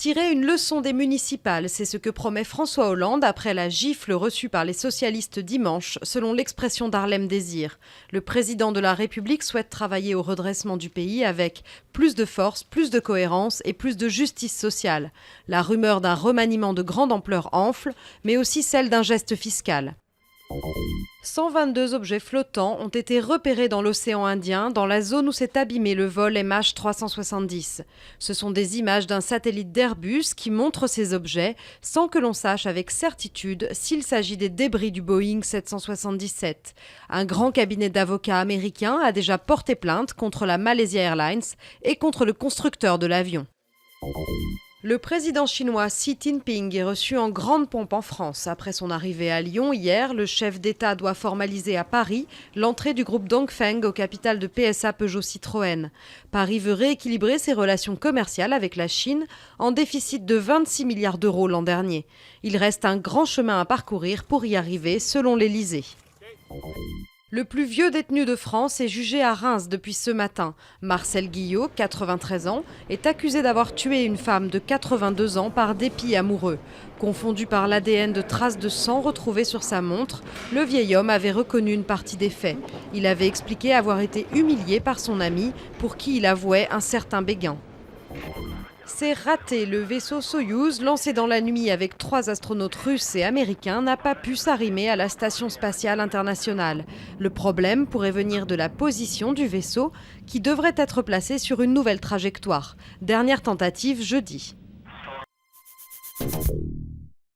Tirer une leçon des municipales, c'est ce que promet François Hollande après la gifle reçue par les socialistes dimanche, selon l'expression d'Harlem Désir. Le président de la République souhaite travailler au redressement du pays avec plus de force, plus de cohérence et plus de justice sociale. La rumeur d'un remaniement de grande ampleur enfle, mais aussi celle d'un geste fiscal. 122 objets flottants ont été repérés dans l'océan Indien, dans la zone où s'est abîmé le vol MH370. Ce sont des images d'un satellite d'Airbus qui montre ces objets sans que l'on sache avec certitude s'il s'agit des débris du Boeing 777. Un grand cabinet d'avocats américains a déjà porté plainte contre la Malaysia Airlines et contre le constructeur de l'avion. Le président chinois Xi Jinping est reçu en grande pompe en France. Après son arrivée à Lyon hier, le chef d'État doit formaliser à Paris l'entrée du groupe Dongfeng au capital de PSA Peugeot Citroën. Paris veut rééquilibrer ses relations commerciales avec la Chine, en déficit de 26 milliards d'euros l'an dernier. Il reste un grand chemin à parcourir pour y arriver, selon l'Élysée. Le plus vieux détenu de France est jugé à Reims depuis ce matin. Marcel Guillot, 93 ans, est accusé d'avoir tué une femme de 82 ans par dépit amoureux. Confondu par l'ADN de traces de sang retrouvées sur sa montre, le vieil homme avait reconnu une partie des faits. Il avait expliqué avoir été humilié par son ami, pour qui il avouait un certain béguin. C'est raté, le vaisseau Soyouz, lancé dans la nuit avec 3 astronautes russes et américains, n'a pas pu s'arrimer à la Station spatiale internationale. Le problème pourrait venir de la position du vaisseau, qui devrait être placé sur une nouvelle trajectoire. Dernière tentative jeudi.